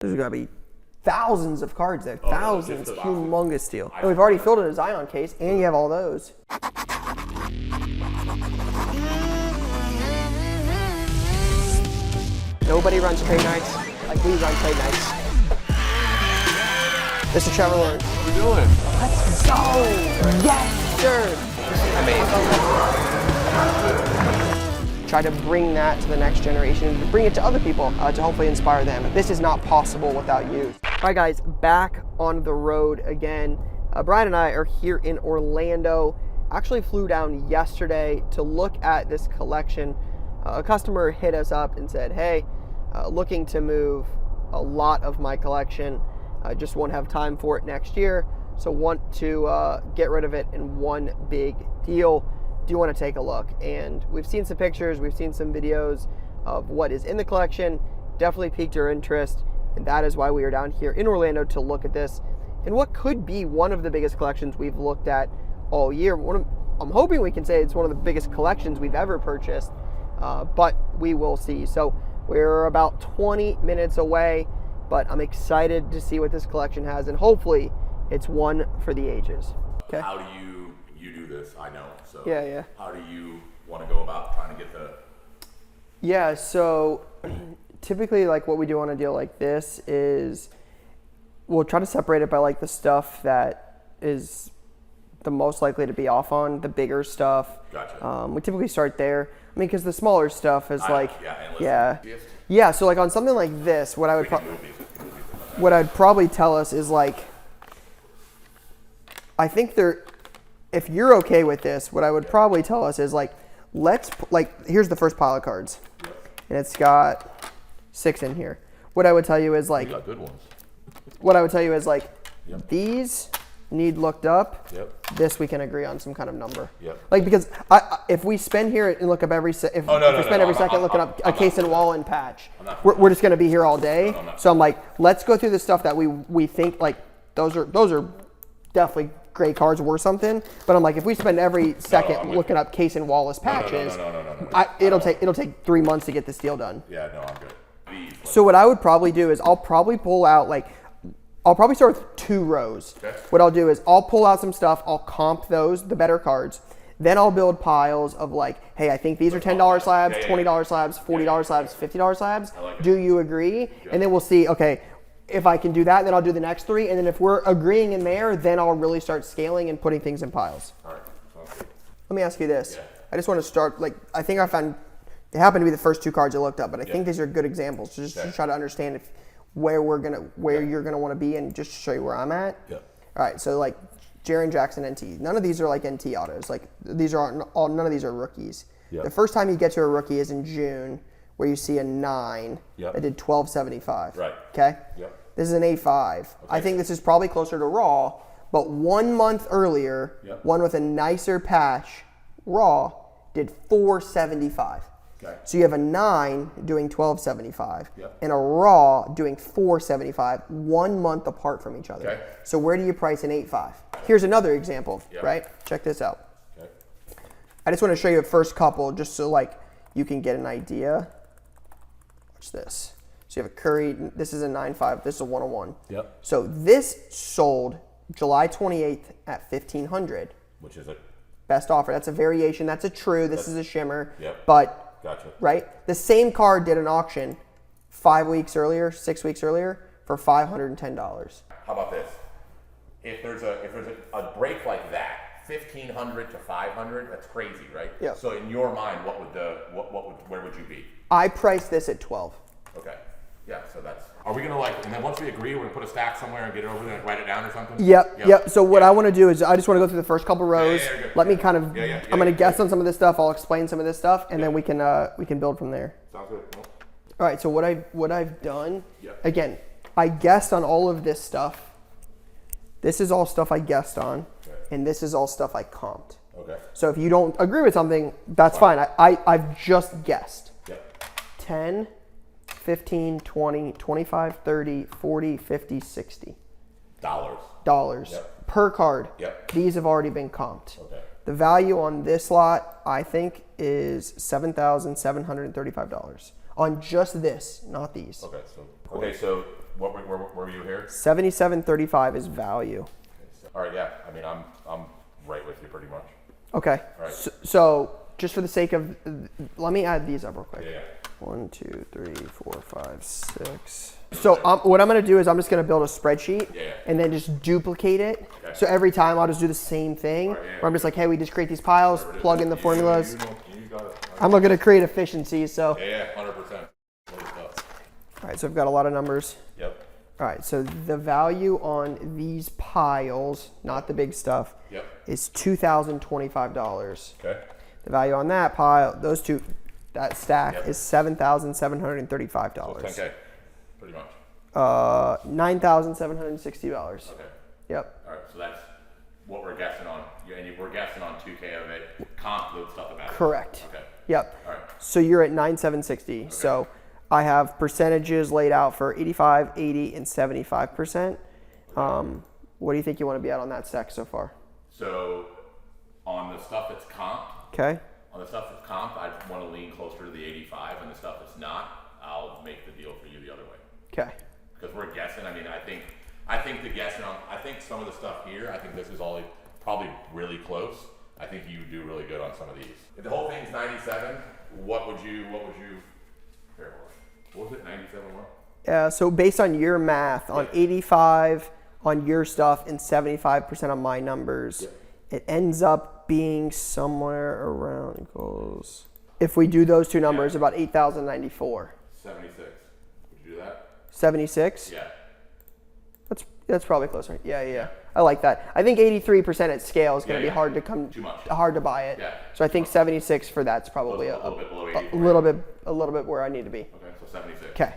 There's got to be thousands of cards there. Thousands. just Humongous deal. And we've already filled in a Zion case, and you have all those. Nobody runs trade nights like we run trade nights. Mr. Trevor Lawrence. What are we doing? Let's go! Yes, sir! Amazing. Try to bring that to the next generation, to bring it to other people, to hopefully inspire them. This is not possible without you. All right, guys, back on the road again. Brian and I are here in Orlando. Actually flew down yesterday to look at this collection. A customer hit us up and said, hey, looking to move a lot of my collection. I just won't have time for it next year, so want to get rid of it in one big deal. Do you want to take a look? And we've seen some pictures, we've seen some videos of what is in the collection. Definitely piqued our interest, and that is why we are down here in Orlando to look at this and what could be one of the biggest collections we've looked at all year. I'm hoping we can say it's one of the biggest collections we've ever purchased, but we will see. So we're about 20 minutes away, but I'm excited to see what this collection has, and hopefully it's one for the ages. Okay. How do you do this? I know. So Yeah. How do you want to go about trying to get the? Yeah. So typically, like what we do on a deal like this is we'll try to separate it by like the stuff that is the most likely to be off on, the bigger stuff. Gotcha. We typically start there. I mean, because the smaller stuff is Yeah. Yeah. So like on something like this, what I'd probably tell us is like, I think if you're okay with this, what I would probably tell us is like, here's the first pile of cards, and it's got 6 in here. What I would tell you is like, You got good ones. what I would tell you is like, these need looked up. Yep. This we can agree on some kind of number. Yep. Like, because if we spend here and look up every second looking up a case and wall and patch, we're just going to be here all day. So I'm like, let's go through the stuff that we think like those are definitely great cards worth something. But I'm like, if we spend every second looking up case and Wallace patches, it'll take 3 months to get this deal done. Yeah, no, I'm good. So what I would probably do is I'll probably start with 2 rows. Okay. What I'll do is I'll pull out some stuff, I'll comp those, the better cards. Then I'll build piles of like, hey, I think these are $10 slabs, $20 slabs, $40 slabs, $50 slabs. Do you agree? And then we'll see, okay, if I can do that, then I'll do the next 3. And then if we're agreeing in there, then I'll really start scaling and putting things in piles. All right. Sounds good. Let me ask you this. Yeah. I just want to start, like, I think I found, they happen to be the first 2 cards I looked up, but I think these are good examples to just to try to understand where you're gonna want to be, and just to show you where I'm at. Yeah. All right, so like Jaren Jackson NT. None of these are like NT autos. Like none of these are rookies. Yep. The first time you get to a rookie is in June, where you see a 9 Yep. that did 1275. Right. Okay. Yep. This is an A5. I think this is probably closer to raw, but 1 month earlier, one with a nicer patch, raw, did 475. Okay. So you have a 9 doing 1275 Yep. and a raw doing 475, 1 month apart from each other. Okay. So where do you price an 8.5? Here's another example, Yep. right? Check this out. Okay. I just want to show you the first couple just so like you can get an idea. Watch this. So you have a Curry, this is a 9.5, this is a 101. Yep. So this sold July 28th at 1,500. Which is a Best offer. That's a variation. That's a true. This is a shimmer. Yep. But Gotcha. right, the same card did an auction 5 weeks earlier, 6 weeks earlier for $510. How about this? If there's a break like that, 1,500 to 500, that's crazy, right? Yeah. So in your mind, where would you be? I priced this at 12. Okay. Yeah. So that's. Are we gonna and then once we agree, we're gonna put a stack somewhere and get it over there and write it down or something? Yep. So what I want to do is I just want to go through the first couple rows. Yeah, good. Let me kind of. Yeah, I'm gonna guess on some of this stuff. I'll explain some of this stuff, and then we can build from there. Sounds good. Well, All right. So what I've done. Yep. Again, I guessed on all of this stuff. This is all stuff I guessed on, and this is all stuff I comped. Okay. So if you don't agree with something, that's fine. I've just guessed. Yep. 10, 15, 20, 25, 30, 40, 50, 60 dollars Yep. per card. Yep. These have already been comped. Okay. The value on this lot, I think, is $7,735 on just this, not these. Okay. So where were you here? 77.35 is value. All right, yeah. I mean, I'm right with you pretty much. Okay. All right. So just for the sake of, let me add these up real quick. Yeah. 1, 2, 3, 4, 5, 6. So what I'm going to do is I'm just going to build a spreadsheet and then just duplicate it. Okay. So every time I'll just do the same thing. Right, where I'm just like, hey, we just create these piles, plug in the formulas. You got it. I'm looking to create efficiencies. So. Yeah, 100%. All right, so I've got a lot of numbers. Yep. All right, so the value on these piles, not the big stuff, is $2,025. Okay. The value on that pile, those two, that stack is $7,735. So 10K, pretty much. $9,760. Okay. Yep. All right, so that's what we're guessing on. And we're guessing on 2K of it. Comp the stuff that matters. Correct. Okay. Yep. All right. So you're at 9,760. Okay. So I have percentages laid out for 85, 80, and 75%. What do you think you want to be at on that stack so far? So on the stuff that's comp, okay. On the stuff that's comp, I want to lean closer to the 85, and the stuff that's not, I'll make the deal for you the other way. Okay. Because we're guessing. I mean, I think the guessing on. I think some of the stuff here. I think this is all probably really close. I think you do really good on some of these. If the whole thing's 97, what would you? Here, what was it? 97 what? Yeah. So based on your math, on 85 on your stuff and 75% on my numbers, it ends up being somewhere around equals. If we do those two numbers, about 8,094. 76. Would you do that? 76? Yeah. That's probably closer. Yeah. I like that. I think 83% at scale is going to be hard to come. Too much. Hard to buy it. Yeah. So I think 76 for that's probably a little bit below 80. A little bit where I need to be. Okay, so 76. Okay.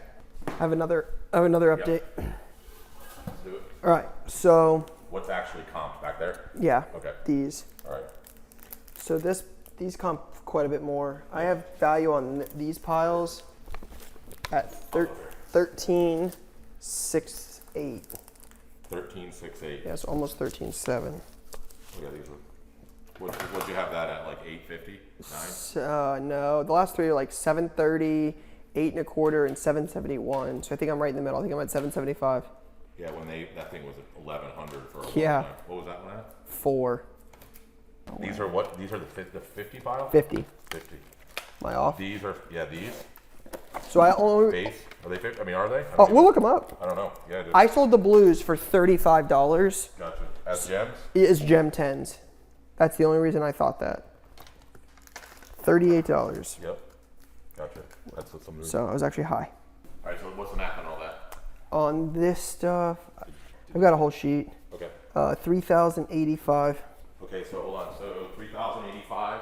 I have another update. Let's do it. All right. So. What's actually comp back there? Yeah. Okay. These. All right. So these comp quite a bit more. I have value on these piles at 13.68. 13.68. Yeah, so almost 13.7. Yeah, these were. What'd you have that at? Like 8.50? 9? No, the last three are like 7.30, 8 1/4, and 7.71. So I think I'm right in the middle. I think I'm at 7.75. Yeah, when that thing was at 1,100 for a long time. What was that one at? 4. These are what? These are the 50 pile? 50. 50. Am I off? These are these. So I only. Base? Are they 50? I mean, are they? We'll look them up. I don't know. Yeah. I sold the blues for $35. Gotcha. As gems? It is gem 10s. That's the only reason I thought that. $38. Yep. Gotcha. That's what some. So I was actually high. All right. So what's the math on all that? On this stuff, I've got a whole sheet. Okay. 3,085. Okay, so hold on. So 3,085.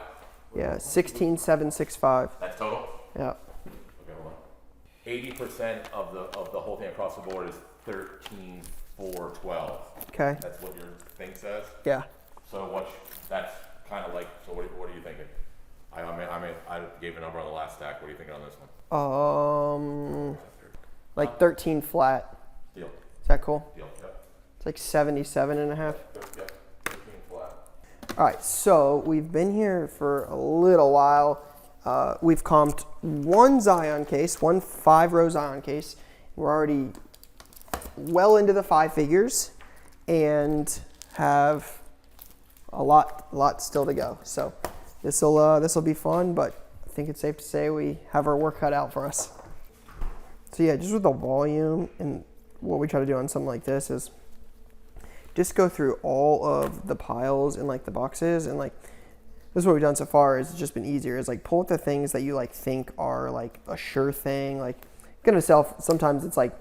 Yeah, 16,765. That's total. Yeah. Okay, hold on. 80% of the whole thing across the board is 13,412. Okay. That's what your thing says. Yeah. So that's kind of like. So what are you thinking? I gave a number on the last stack. What are you thinking on this one? Like 13 flat. Deal. Is that cool? Deal. Yep. It's like 77.5. Yep. 13 flat. All right, so we've been here for a little while. We've comped one Zion case, one 5-row Zion case. We're already well into the 5 figures and have a lot still to go. So this will be fun, but I think it's safe to say we have our work cut out for us. So yeah, just with the volume and what we try to do on something like this is just go through all of the piles and like the boxes, and like this is what we've done so far. Is it's just been easier. Is like pull up the things that you like think are like a sure thing, like gonna sell. Sometimes it's like,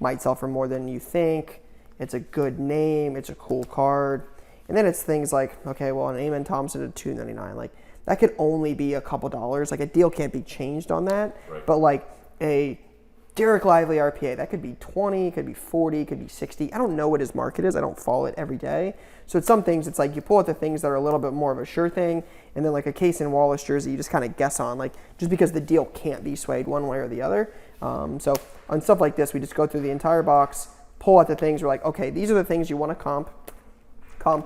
might sell for more than you think. It's a good name. It's a cool card. And then it's things like, okay, well, an Amen Thompson at $2.99, like that could only be a couple dollars. Like a deal can't be changed on that. Right. But like a Derek Lively RPA, that could be 20, could be 40, could be 60. I don't know what his market is. I don't follow it every day. So it's some things, it's like you pull out the things that are a little bit more of a sure thing, and then like a Case and Wallace jersey, you just kind of guess on, like just because the deal can't be swayed one way or the other. So on stuff like this, we just go through the entire box, pull out the things, we're like, okay, these are the things you want to comp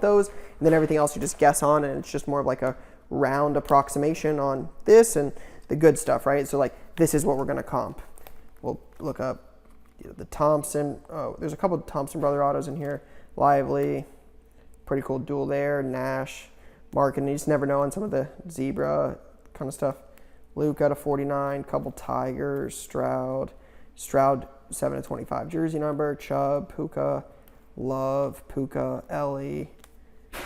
those, and then everything else you just guess on, and it's just more of like a round approximation on this and the good stuff, right? So like this is what we're going to comp. We'll look up the Thompson. Oh, there's a couple of Thompson brother autos in here. Lively, pretty cool duel there. Nash, Markin. You just never know on some of the Zebra kind of stuff. Luke out of 49. Couple Tigers. Stroud 7/25 jersey number. Chubb, Puka, Love, Puka, Ellie.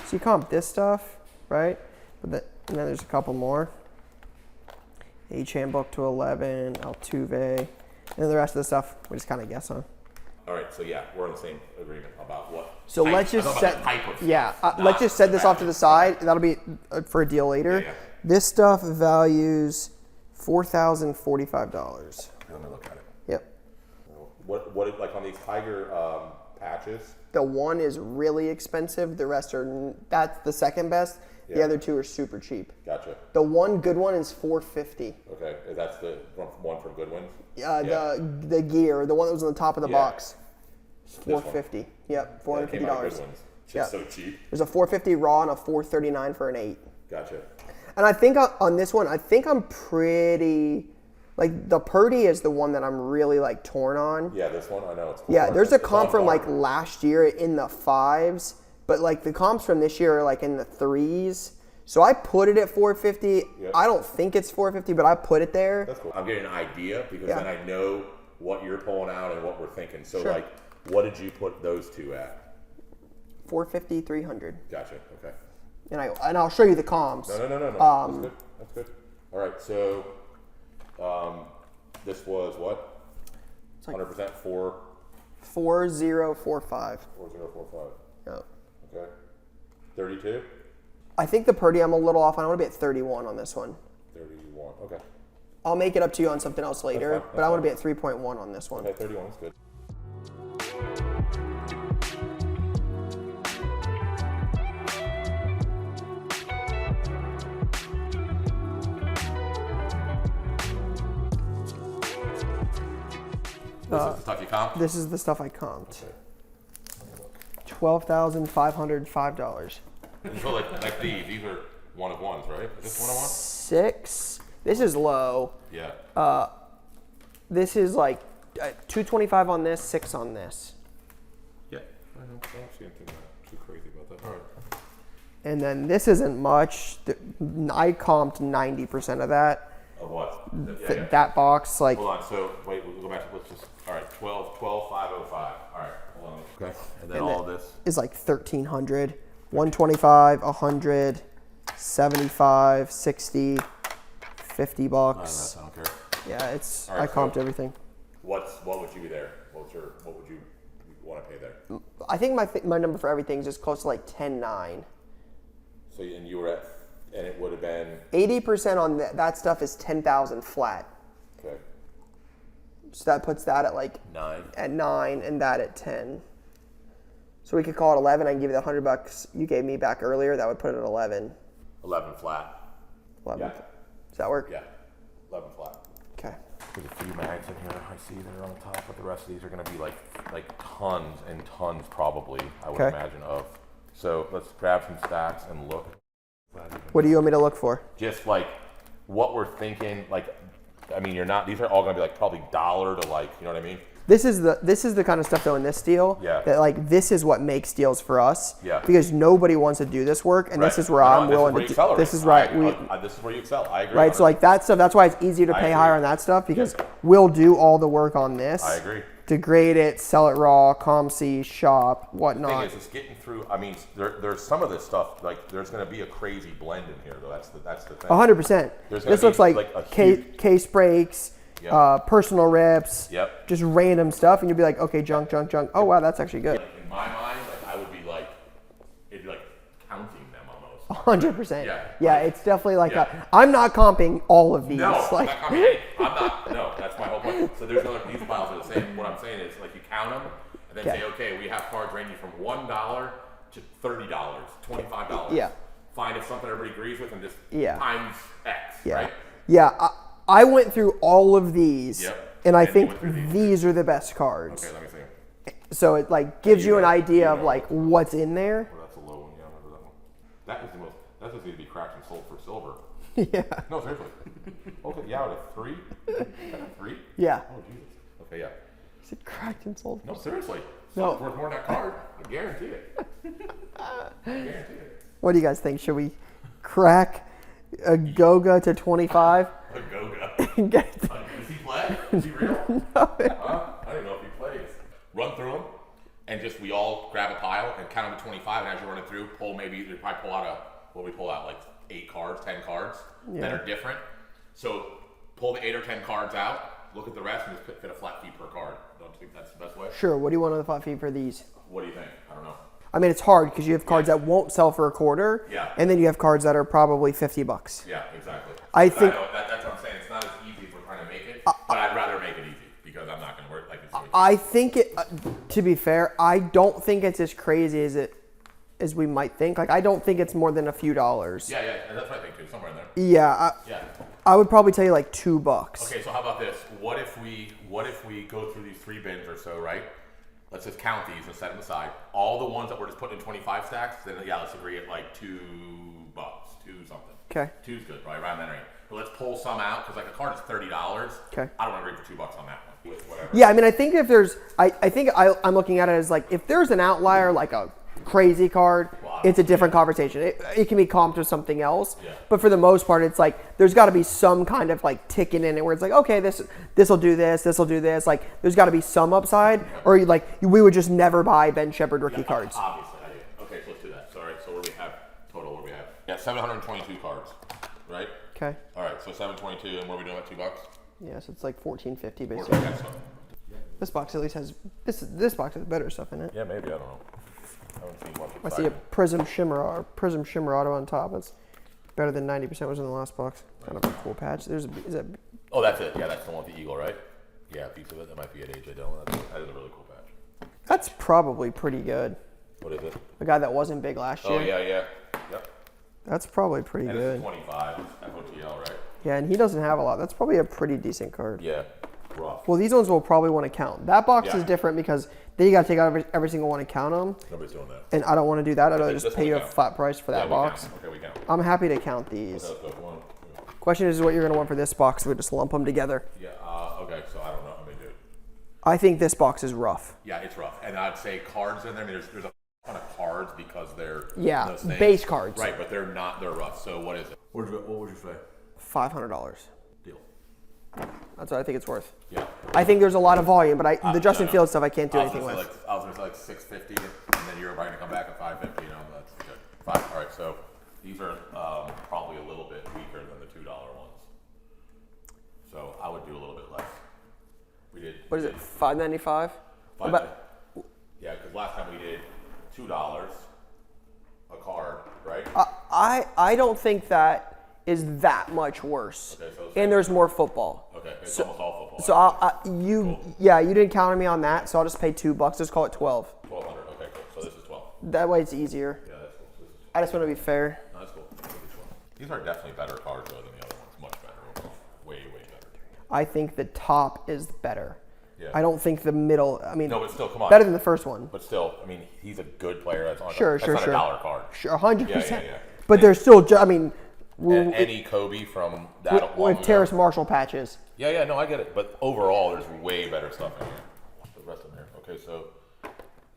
So you comp this stuff, right? And then there's a couple more. Handbook to 11, Altuve, and then the rest of the stuff we just kind of guess on. All right, so yeah, we're in the same agreement about what. So type, let's just set. Yeah, let's just set this off to the side. That'll be for a deal later. Yeah. This stuff values $4,045. Let me look at it. Yep. What like on these Tiger patches? The one is really expensive. The rest are that's the second best. The Yeah. other two are super cheap. Gotcha. The one good one is $450. Okay, that's the one from Goodwin's. The gear, the one that was on the top of the Yeah. box, This one. $450. Yep, That came out of $450. Goodwin's. It's Yeah. just so cheap. There's a $450 raw and a $439 for an 8. Gotcha. And I think on this one, I think I'm pretty like the Purdy is the one that I'm really like torn on. Yeah, this one I know. It's Yeah, there's a it's comp on from bar. like last year in the 5s, but like the comps from this year are like in the 3s. So I put it at 450. Yep. I don't think it's 450, but I put it there. That's cool. I'm getting an idea because Yeah. then I know what you're pulling out and what we're thinking. So Sure. like, what did you put those two at? 450, 300. Gotcha. Okay. And I'll show you the comps. No. That's good. That's good. All right. So, this was what? 100% 4045. 4045. Yeah. Okay. 32. I think the Purdy I'm a little off on. I want to be at 31 on this one. 31. Okay. I'll make it up to you on something else later, That's fine, but I want to be at 3.1 on this one. Okay. 31 is good. This is the stuff you comp? This is the stuff I comped. Okay. $12,505. So like these are one of ones, right? Is this one of ones? 6. This is low. Yeah. This is like 225 on this, 6 on this. Yeah. I don't see anything too crazy about that. All right. And then this isn't much. I comped 90% of that. Of what? That box, like, Hold on. So wait, we'll go back to let's just. All right. 12,505. All right. Hold on. Okay. And then And all then- this. is like 1,300. 125, 100, 75, 60, $50 bucks. I don't care. Yeah, it's All right, I comped so- everything. What would you be there? What would you want to pay there? I think my number for everything is just close to like 10.9. So and you were at, and it would have been 80% on that stuff is 10,000 flat. okay. So that puts that at like 9. at 9 and that at 10. So we could call it 11. I can give you the $100 you gave me back earlier. That would put it at 11. 11 flat. 11. Yeah. Does that work? Yeah. 11 flat. Okay. There's a few mags in here I see that are on the top, but the rest of these are going to be like tons and tons probably, I would Okay. imagine, of. So let's grab some stats and look. What do you want me to look for? Just like what we're thinking, like, I mean, these are all going to be like probably dollar to like, you know what I mean? This is the kind of stuff though in this deal Yeah. that like this is what makes deals for us. Yeah. Because nobody wants to do this work, and this Right. is where No, I'm this is willing where to you do. accelerate. This is right. This is where you excel. I agree. Right. So like that stuff. That's why it's easier to I pay agree. higher on that stuff because Yeah. we'll do all the work on this. I agree. Degrade it, sell it raw, ComC, shop, The whatnot. thing is, it's getting through. I mean, there's some of this stuff. Like, there's going to be a crazy blend in here, though. That's the thing. 100%. There's gonna This looks be, like, like, a huge- case breaks, Yep. personal rips, Yep. just random stuff, and you'll be like, okay, junk. Oh wow, that's actually good. In my mind, like, I would be like, it'd be like counting them almost. 100%. Yeah. Yeah, it's definitely like Yeah. I'm not comping all of these. No, like, I mean, I'm not. No, that's my whole point. So there's other these files are the same. What I'm saying is, like, you count them and then Okay. say, okay, we have cards ranging from $1 to $30, $25. Yeah. Find if something everybody agrees with and just Yeah. times X. yeah. Right. Yeah, I went through all of these, Yep. and I And you think went through these. these are the best cards. Okay, let me see. So it like gives you an know- idea you of know. like what's in there. Well, that's a low one. Yeah, I remember that one. That is the most. That just needs to be cracked and sold for silver. Yeah. No, seriously. Okay, yeah, out of 3. 3? Yeah. Oh Jesus. Okay, yeah. Is it cracked and sold? No, seriously. No. It's worth more than that card. I guarantee it. I guarantee it. What do you guys think? Should we crack a Goga to 25? A Goga. Get it? Does he play? Is he real? No. I don't know if he plays. Run through them, and just we all grab a pile and count them to 25. And as you're running through, probably pull out what we pull out, like 8 cards, 10 cards that are different. So pull the 8 or 10 cards out, look at the rest, and just fit a flat fee per card. Don't you think that's the best way? Sure. What do you want on the flat fee for these? What do you think? I don't know. I mean, it's hard because you have cards that won't sell for a quarter. Yeah. And then you have cards that are probably $50. Yeah, exactly. I think that's what I'm saying. It's not as easy as we're trying to make it, but I'd rather make it easy because I'm not going to work like it's. I think it. To be fair, I don't think it's as crazy as we might think. Like, I don't think it's more than a few dollars. Yeah, and that's what I think too. Somewhere in there. Yeah. Yeah. I would probably tell you like $2. Okay, so how about this? What if we go through these 3 bins or so, right? Let's just count these and set them aside. All the ones that we're just putting in 25 stacks, then let's agree at like $2, 2 something. Okay. 2's good, right? Around that range. But let's pull some out because like a card is $30. Okay. I don't want to agree for $2 on that one. With whatever. Yeah, I mean, I think if there's, I think I'm looking at it as like, if there's an outlier, like a crazy card, it's a different conversation. It can be comped with something else. Yeah. But for the most part, it's like, there's got to be some kind of like ticket in it where it's like, okay, this will do this, this will do this. Like, there's got to be some upside, or we would just never buy Ben Shepherd rookie cards. Obviously, I do. Okay, so let's do that. So, all right, so what do we have total? What do we have? Yeah, 722 cards, right? Okay. All right, so 722, and what are we doing at $2? Yeah, so it's like $14.50 basically. This box at least has this box has better stuff in it. Yeah, maybe, I don't know. I haven't seen much. I see a Prism Shimmer Auto on top. It's better than 90% was in the last box. Kind of a cool patch. Is that? Oh, that's it. Yeah, that's the one with the eagle, right? Yeah, a piece of it. That might be at AJ Dillon. That is a really cool patch. That's probably pretty good. What is it? The guy that wasn't big last year. Oh, yeah. Yep. That's probably pretty And good. it's 25. FOTL, right? Yeah, and he doesn't have a lot. That's probably a pretty decent card. Yeah. Rough. Well, these ones will probably want to count. That box Yeah. is different because then you got to take out every single one and count them. Nobody's doing that. And I don't want to do that. I'd rather This just one pay we you a count. flat price for that box. Okay, we count. I'm happy to count these. Okay, let's go. 1. Question is what you're going to want for this box. We just lump them together. Yeah, okay, so I don't know how many do. I think this box is rough. Yeah, it's rough. And I'd say cards in there. I mean, there's a ton of cards because they're those things. Base cards. Right, but they're rough. So what is it? What would you say? $500. Deal. That's what I think it's worth. Yeah. I think there's a lot of volume, but the Justin Fields stuff I can't do anything with. I was gonna say like $650, and then you're probably gonna come back at $550. That's good. Fine. All right. So these are probably a little bit weaker than the $2 ones. So I would do a little bit less. We did. What is it? $5.95. Yeah, because last time we did $2 a card, right? I don't think that is that much worse. Okay, so and there's more football. Okay, it's almost all football. So you didn't count on me on that, so I'll just pay $2. Just call it 12. 1,200. Okay, cool. So this is 12. That way it's easier. Yeah, that's cool. So this is I just want to be fair. No, that's cool. These are definitely better cards though than the other ones. Much better. Way better. I think the top is better. Yeah. I don't think the middle. I mean, No, but still, come on. better than the first one. But still, I mean, he's a good player. That's on. Sure. That's not a dollar card. Sure, 100%. Yeah. But there's still. I mean, And any Kobe from that. with Terrace Marshall patches. Yeah. No, I get it. But overall, there's way better stuff in here. The rest in here. Okay, so.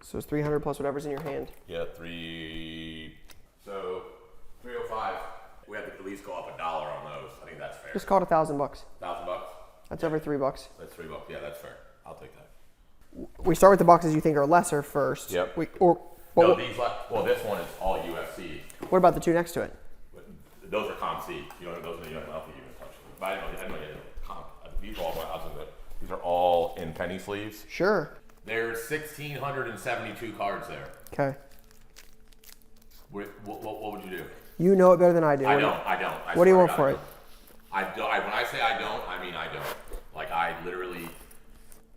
So it's 300 plus whatever's in your hand. Yeah, 3. So 305. We have to at least go up $1 on those. I think that's fair. Just call it $1,000. $1,000. That's over $3. That's $3. Yeah, that's fair. I'll take that. We start with the boxes you think are lesser first. Yep. Well, This one is all UFC. what about the two next to it? Those are Comp C. You know, those are you don't have to even touch. But I know Comp. These are all these are all in penny sleeves. Sure. There's 1,672 cards there. Okay. What would you do? You know it better than I do. I don't. What do you want for it? I don't. When I say I don't, I mean I don't. Like I literally,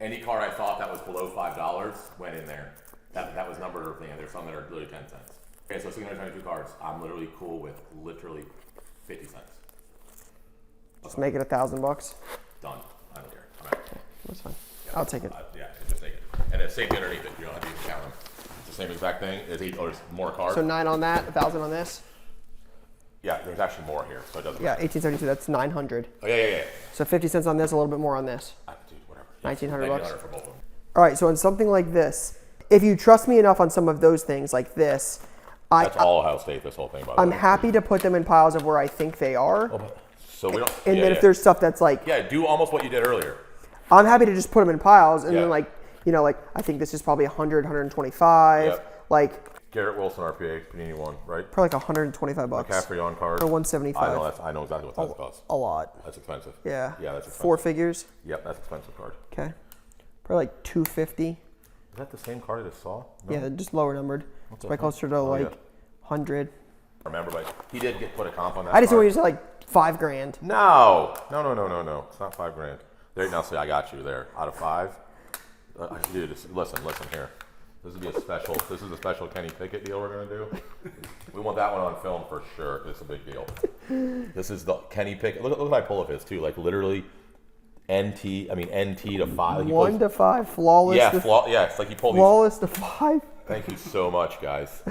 any card I thought that was below $5 went in there. That was numbered or thing. And there's some that are literally 10 cents. Okay, so 672 cards. I'm literally cool with literally 50 cents. Just make it $1,000. Done. I don't care. I'm out. That's fine. Yeah, I'll take it. Just take it. And then same thing underneath it. You don't have to even count them. It's the same exact thing. There's more cards. So 9 on that, 1,000 on this. Yeah, there's actually more here, so it doesn't Yeah, matter. 1872. That's 900. Oh yeah. So 50 cents on this, a little bit more on this. Dude, whatever. 1,900 bucks. For both of them. All right, so on something like this, if you trust me enough on some of those things like this, That's all Ohio State, this whole thing, by the I'm way. happy to put them in piles of where I think they are. So we don't. And yeah, then yeah. if there's stuff that's like, Yeah, do almost what you did earlier. I'm happy to just put them in piles and Yeah. then like, you know, like I think this is probably 100, 125, Yeah. like Garrett Wilson RPA, Panini one, right? probably like 125 bucks. McCaffrey on card. Or 175. I know exactly what that costs. A lot. That's expensive. Yeah. Yeah, that's expensive. 4 figures. Yep, that's expensive card. Okay. Probably like 250. Is that the same card I just saw? No? Yeah, just lower numbered. It's the probably heck? closer to like yeah. 100. Remember, but he did put a comp on that. I just card. want you to say like $5,000. No. It's not $5,000. There, now see, I got you there. Out of 5, dude, listen here. This is a special Kenny Pickett deal we're gonna do. We want that one on film for sure. It's a big deal. This is the Kenny Pickett. Look at my pull of his too. Like literally, NT to 5. Like 1 to 5, flawless. Yeah, to it's like he pulled these. flawless to 5. Thank you so much, guys.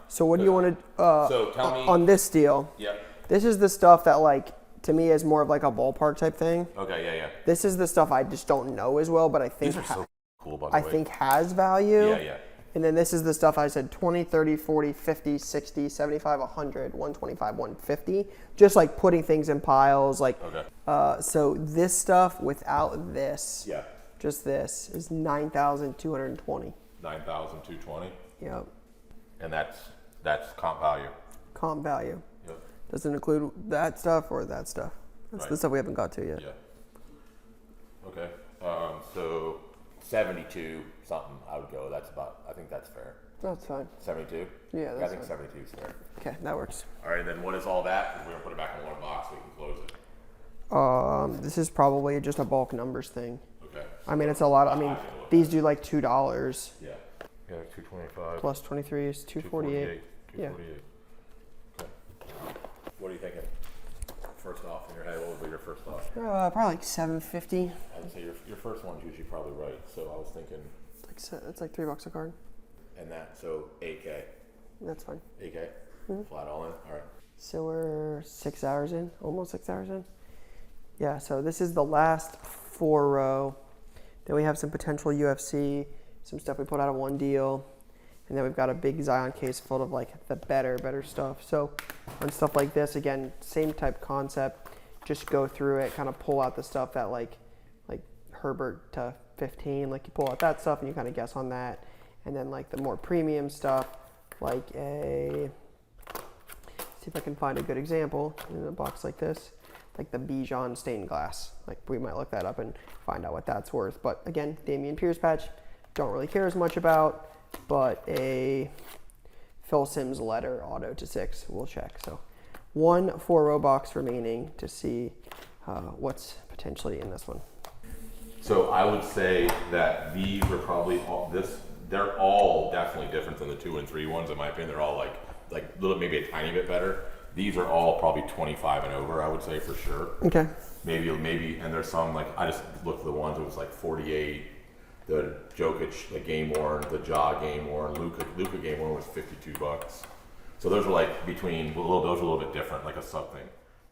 So what do you want to So tell me. on this deal? Yep. This is the stuff that like to me is more of like a ballpark type thing. Okay. Yeah. This is the stuff I just don't know as well, but I think These are so cool, by the way. I think has value. Yeah. And then this is the stuff I said 20, 30, 40, 50, 60, 75, 100, 125, 150. Just like putting things in piles. Like, Okay. so this stuff without this, Yeah. just this, is 9,220. 9,220. Yep. And that's comp value. Comp value. Yep. Doesn't include that stuff or that stuff. That's the Right. stuff we haven't got to yet. Yeah. Okay. So 72 something, I would go. I think that's fair. That's fine. 72. Yeah, I that's think fine. 72 is fair. Okay, that works. All right. And then what is all that? We're gonna put it back in one box so we can close it. This is probably just a bulk numbers thing. Okay. I mean, it's a lot. I mean, these do like $2 Yeah. Yeah, 225. plus 23 is 248. Yeah. 248. Okay. What are you thinking? First off in your head, what would be your first thought? Probably like 750. I would say your first one's usually probably right. So I was thinking, It's like $3 a card. and that, so 8K. That's fine. 8K? Flat all in? All right. So we're 6 hours in, almost 6 hours in. Yeah. So this is the last 4 row. Then we have some potential UFC, some stuff we put out of one deal. And then we've got a big Zion case full of like the better stuff. So on stuff like this, again, same type concept. Just go through it, kind of pull out the stuff that like Herbert to 15. Like you pull out that stuff and you kind of guess on that. And then like the more premium stuff, like see if I can find a good example in a box like this, like the Bijan stained glass. Like we might look that up and find out what that's worth. But again, Dameon Pierce patch, don't really care as much about. But a Phil Simms letter auto to 6, we'll check. So 1 4-row box remaining to see what's potentially in this one. So I would say that these are probably they're all definitely different than the 2 and 3 ones in my opinion. They're all like little, maybe a tiny bit better. These are all probably 25 and over, I would say for sure. Okay. Maybe, and there's some like I just looked at the ones that was like 48. The Jokic like game worn, the Ja game worn, Luka game worn was $52. So those are like those are a little bit different, like a sub thing.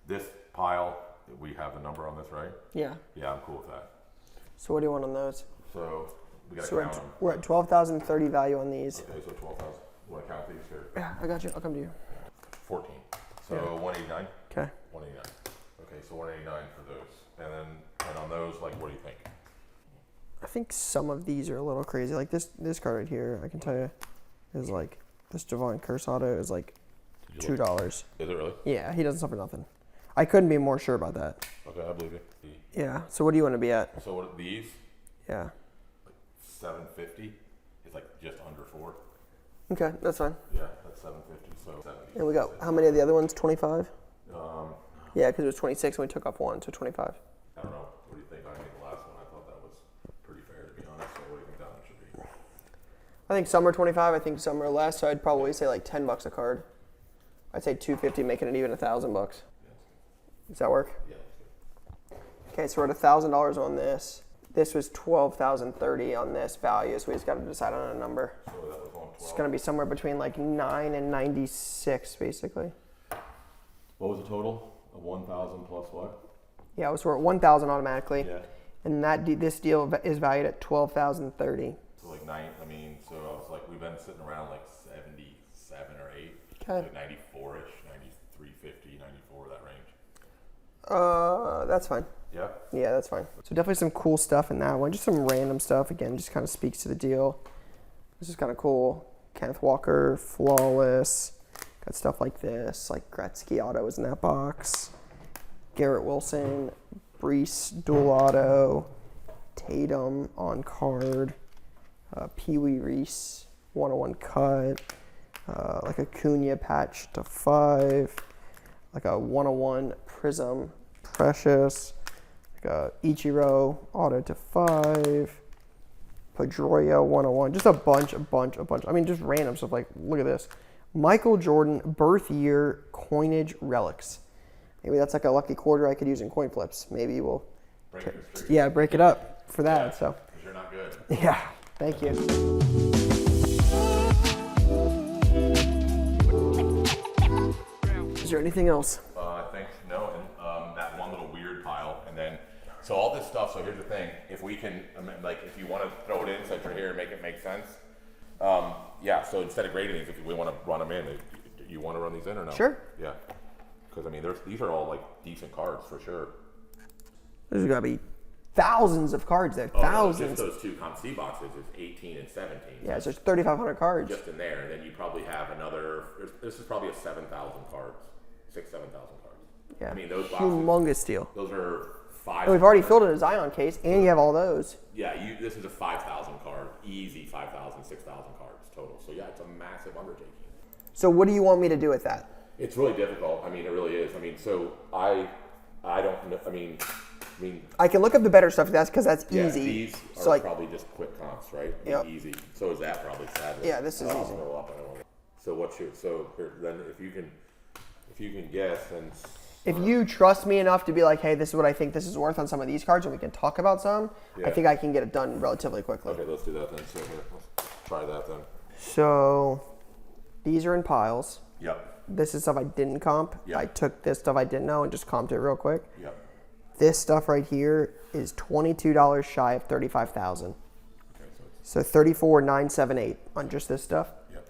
This pile, we have the number on this, right? Yeah. Yeah, I'm cool with that. So what do you want on those? So we gotta So count them. we're at 12,030 value on these. Okay, so 12,000. You want to count these here? Yeah, I got you. I'll come to you. 14. So 189. Okay. 189. Okay, so 189 for those, and on those, like, what do you think? I think some of these are a little crazy. Like this card right here, I can tell you, is like this Javon Curse auto is like $2. Is it really? Yeah, he doesn't suffer nothing. I couldn't be more sure about that. Okay, I believe you. Yeah. So what do you want to be at? So what these? Yeah. 750 is like just under 4. Okay, that's fine. Yeah, that's 750. So 70. And we got how many of the other ones? 25. Yeah, because it was 26 and we took off 1, so 25. I don't know. What do you think? I think the last one I thought that was pretty fair to be honest. So what do you think that one should be? I think some are 25. I think some are less. So I'd probably say like $10 a card. I'd say 250, making it even $1,000. Does that work? Yeah. Okay, so we're at $1,000 on this. This was 12,030 on this value, so we just got to decide on a number. So that was on 12. It's going to be somewhere between like 9 and 96, basically. What was the total? A 1,000 plus what? Yeah, so we're at 1,000 automatically. Yeah. And this deal is valued at $12,030. So like I mean, so I was like, we've been sitting around like 77 or 8. Okay. Like 94-ish, 93.50, 94, that range. That's fine. Yeah. Yeah, that's fine. So definitely some cool stuff in that one. Just some random stuff. Again, just kind of speaks to the deal. This is kind of cool. Kenneth Walker, Flawless. Got stuff like this, like Gretzky auto is in that box. Garrett Wilson, Brees dual auto, Tatum on card, Pee Wee Reese 101 cut, like a Cunha patch to 5, like a 101 Prism Precious, like a Ichiro auto to 5, Pedroia 101, just a bunch. I mean, just random stuff. Like, look at this. Michael Jordan birth year coinage relics. Maybe that's like a lucky quarter I could use in coin flips. Maybe we'll, break it up for that. Yeah, so, because you're not good. Yeah, thank you. Is there anything else? I think no, and that one little weird pile, and then so all this stuff. So here's the thing: if we can, like, if you want to throw it in since you're here and make it make sense, yeah. So instead of grading these, if we want to run them in, you want to run these in or no? Sure. Yeah, because I mean, these are all like decent cards for sure. There's got to be thousands of cards there. Thousands. Just those two C boxes is 18 and 17. Yeah, so there's 3,500 cards. Just in there, and then you probably have another. This is probably a 7,000 cards, 7,000 cards. Yeah. I mean, those boxes. Humongous deal. Those are 5. And we've already filled a Zion case, and you have all those. Yeah, this is a 5,000 card, easy 5,000, 6,000 cards total. So yeah, it's a massive undertaking. So what do you want me to do with that? It's really difficult. I mean, it really is. I mean, so I don't know. I mean, I can look up the better stuff because that's yeah, easy. These are so like, probably just quick comps, right? Yep. Easy. So is that probably sadly. Yeah, this is easy. So what's your then if you can guess and. If you trust me enough to be like, hey, this is what I think this is worth on some of these cards, and we can talk about some, yeah. I think I can get it done relatively quickly. Okay, let's do that then. So here, let's try that then. So these are in piles. Yep. This is stuff I didn't comp. Yep. I took this stuff I didn't know and just comped it real quick. Yep. This stuff right here is $22 shy of $35,000. Okay, so $34,978 on just this stuff. Yep.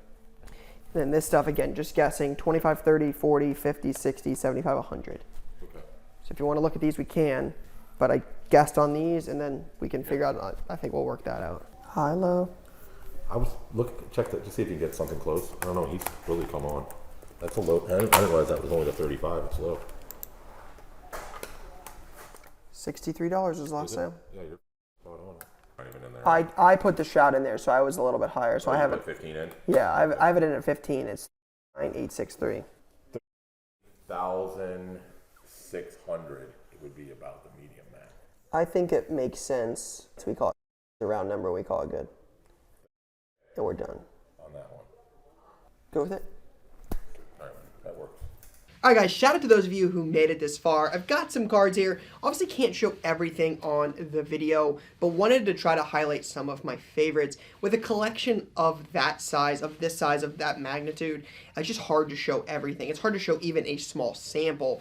And then this stuff, again, just guessing, 25, 30, 40, 50, 60, 75, 100. Okay. So if you want to look at these, we can. But I guessed on these, and then we can figure out, I think we'll work that out. High, low. I was check that to see if you can get something close. I don't know. He's really come on. That's a low. I didn't realize that was only the 35. It's low. $63 was last sale. Yeah, you're spot on. Not even in there. I put the shot in there, so I was a little bit higher. So I have it. 15 in. Yeah, I have it in at 15. It's 9863. 1,600. It would be about the medium max. I think it makes sense. So we call it a round number. We call it good. And we're done. On that one. Go with it. All right, that works. All right, guys, shout out to those of you who made it this far. I've got some cards here. Obviously can't show everything on the video, but wanted to try to highlight some of my favorites. With a collection of that size, of this size, of that magnitude, it's just hard to show everything. It's hard to show even a small sample.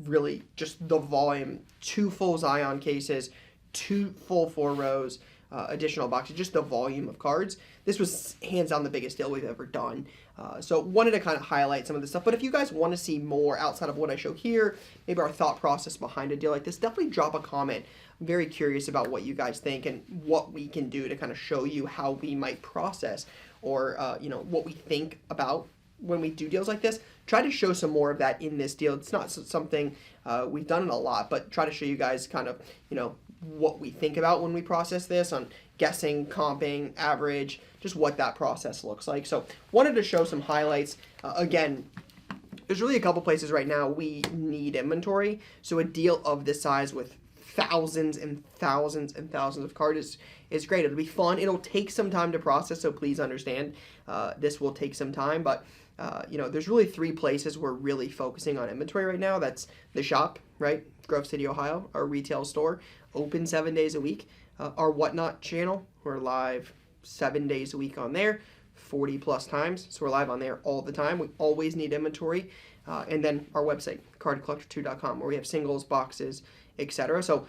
Really just the volume. 2 full Zion cases, 2 full 4 rows, additional boxes, just the volume of cards. This was hands down the biggest deal we've ever done. So wanted to kind of highlight some of this stuff. But if you guys want to see more outside of what I show here, maybe our thought process behind a deal like this, definitely drop a comment. I'm very curious about what you guys think and what we can do to kind of show you how we might process or, what we think about when we do deals like this. Try to show some more of that in this deal. It's not something we've done it a lot, but try to show you guys kind of, what we think about when we process this on guessing, comping, average, just what that process looks like. So wanted to show some highlights. Again, there's really a couple places right now we need inventory. So a deal of this size with thousands and thousands and thousands of cards is great. It'll be fun. It'll take some time to process, so please understand this will take some time. But there's really 3 places we're really focusing on inventory right now. That's the shop, right? Grove City, Ohio, our retail store, open 7 days a week. Our Whatnot channel, we're live 7 days a week on there, 40 plus times. So we're live on there all the time. We always need inventory. And then our website, cardcollector2.com, where we have singles, boxes, etc. So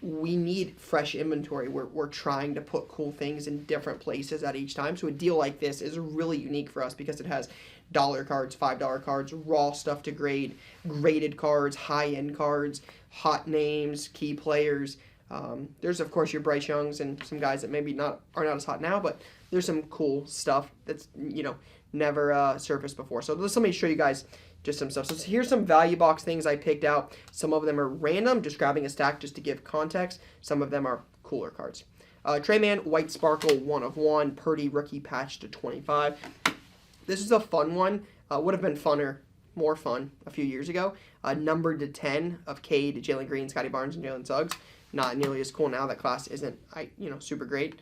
we need fresh inventory. We're trying to put cool things in different places at each time. So a deal like this is really unique for us because it has dollar cards, $5 cards, raw stuff to grade, graded cards, high-end cards, hot names, key players. There's, of course, your Bryce Youngs and some guys that maybe are not as hot now, but there's some cool stuff that's, never surfaced before. So let me show you guys just some stuff. So here's some value box things I picked out. Some of them are random, just grabbing a stack just to give context. Some of them are cooler cards. Trey Mann, White Sparkle, 1 of 1. Purdy, rookie patch to 25. This is a fun one. Would have been more fun a few years ago. Numbered to 10 of Cade, Jalen Green, Scotty Barnes, and Jalen Suggs. Not nearly as cool now. That class isn't, super great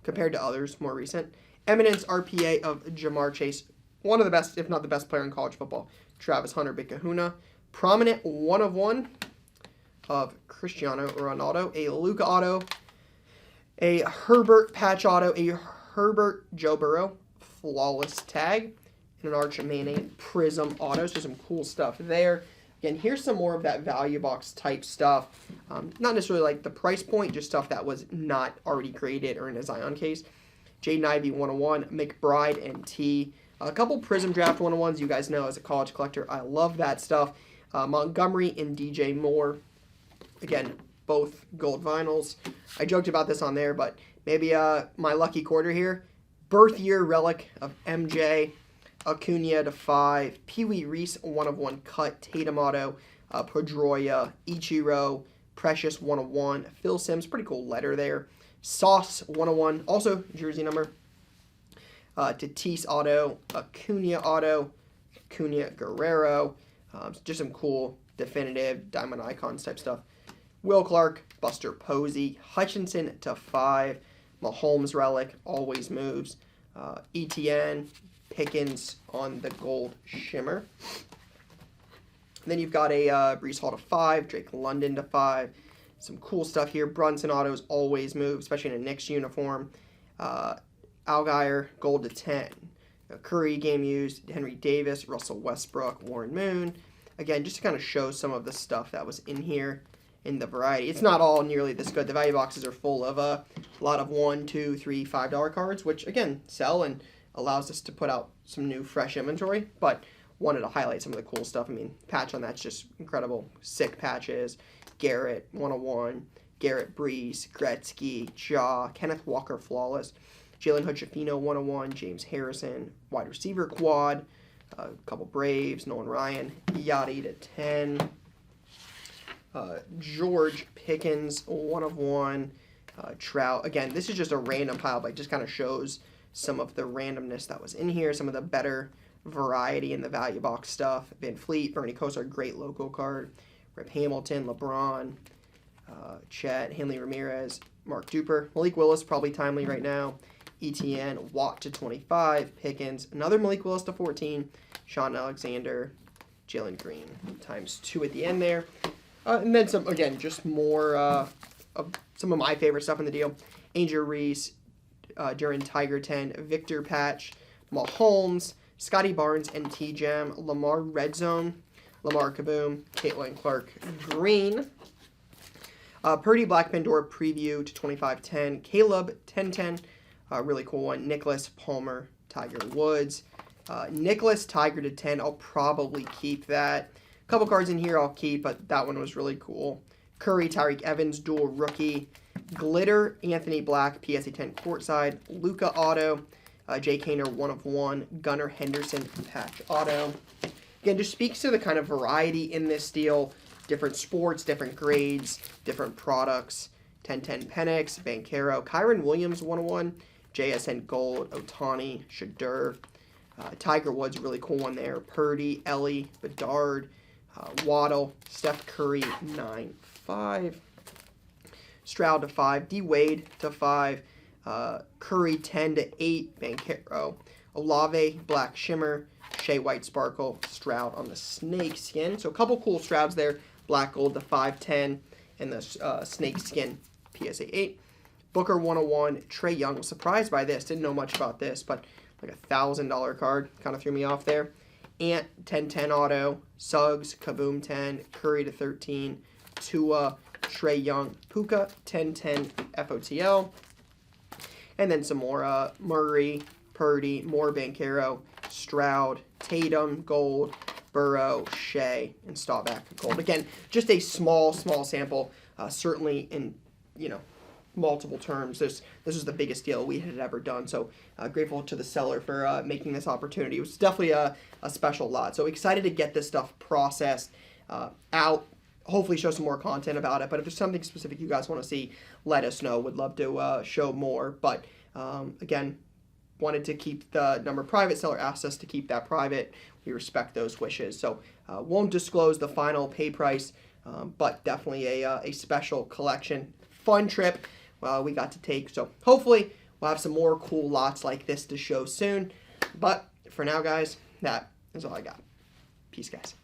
compared to others more recent. Eminence RPA of Jamar Chase. One of the best, if not the best player in college football. Travis Hunter, Big Kahuna. Prominent 1 of 1 of Cristiano Ronaldo. A Luka auto. A Herbert patch auto. A Herbert Joe Burrow flawless tag. And an Arch Manning Prism auto. So some cool stuff there. Again, here's some more of that value box type stuff. Not necessarily like the price point, just stuff that was not already graded or in a Zion case. Jaden Ivey 101, McBride and T. A couple Prism Draft 101s. You guys know as a college collector, I love that stuff. Montgomery and DJ Moore. Again, both gold vinyls. I joked about this on there, but maybe my lucky quarter here. Birth year relic of MJ. Acuna to 5. Pee Wee Reese 1 of 1 cut. Tatum auto. Pedroia. Ichiro. Precious 1 of 1. Phil Simms. Pretty cool letter there. Sauce 1 of 1. Also jersey number. Tatis auto, Acuna auto, Acuna Guerrero, just some cool definitive diamond icons type stuff. Will Clark, Buster Posey, Hutchinson to 5, Mahomes relic, always moves, ETN, Pickens on the gold shimmer. And then you've got a Breece Hall to 5, Drake London to 5, some cool stuff here. Brunson autos always move, especially in a Knicks uniform. Algier, gold to 10. Curry, game used. Henry Davis, Russell Westbrook, Warren Moon. Again, just to kind of show some of the stuff that was in here in the variety. It's not all nearly this good. The value boxes are full of a lot of $1, $2, $3, $5 cards, which, again, sell and allows us to put out some new, fresh inventory. But wanted to highlight some of the cool stuff. I mean, patch on that's just incredible. Sick patches. Garrett, 101. Garrett Breeze, Gretzky, Ja, Kenneth Walker, flawless. Jalen Hood-Schifino, 101. James Harrison, wide receiver quad. A couple Braves, Nolan Ryan, Yachty to 10. George Pickens, 1 of 1. Trout. Again, this is just a random pile, but it just kind of shows some of the randomness that was in here, some of the better variety in the value box stuff. Van Fleet, Bernie Kosar, great logo card. Rip Hamilton, LeBron, Chet, Hanley Ramirez, Mark Duper. Malik Willis, probably timely right now. ETN, Watt to 25. Pickens, another Malik Willis to 14. Sean Alexander, Jalen Green, ×2 at the end there. And then some, again, just more of some of my favorite stuff in the deal. Angel Reese, Duran Tiger 10, Victor Patch, Mahomes, Scotty Barnes, and T-Jam, Lamar Red Zone, Lamar Kaboom, Caitlin Clark Green, Purdy Black Pandora Preview to 25-10, Caleb 10-10, really cool one, Nicholas Palmer, Tiger Woods, Nicholas Tiger to 10, I'll probably keep that. A couple cards in here I'll keep, but that one was really cool. Curry, Tyreek Evans, dual rookie, Glitter, Anthony Black, PSA 10 courtside, Luka auto, Jay Kaner, 1 of 1, Gunnar Henderson, patch auto. Again, just speaks to the kind of variety in this deal, different sports, different grades, different products. 10-10 Penix, Bankero, Kyron Williams, 101, JSN Gold, Otani, Shadur, Tiger Woods, really cool one there, Purdy, Ellie, Bedard, Waddle, Steph Curry, 9-5, Stroud to 5, D Wade to 5, Curry 10-8, Bankero, Olave, Black Shimmer, Shea White Sparkle, Stroud on the snake skin. So a couple cool Strouds there, Black Gold to 5-10, and the snake skin PSA 8. Booker 101, Trey Young. Was surprised by this, didn't know much about this, but like $1,000 card, kind of threw me off there. Ant 10-10 auto, Suggs, Kaboom 10, Curry to 13, Tua, Trae Young Puka 10-10 FOTL. And then some more Murray, Purdy, more Banchero, Stroud, Tatum, gold, Burrow, Shea, and Staubach, gold. Again, just a small sample, certainly in, multiple terms. This was the biggest deal we had ever done, so grateful to the seller for making this opportunity. It was definitely a special lot, so excited to get this stuff processed out, hopefully show some more content about it, but if there's something specific you guys want to see, let us know. Would love to show more, but again, wanted to keep the number private. Seller asked us to keep that private. We respect those wishes, so won't disclose the final pay price, but definitely a special collection. Fun trip we got to take, so hopefully we'll have some more cool lots like this to show soon, but for now, guys, that is all I got. Peace, guys.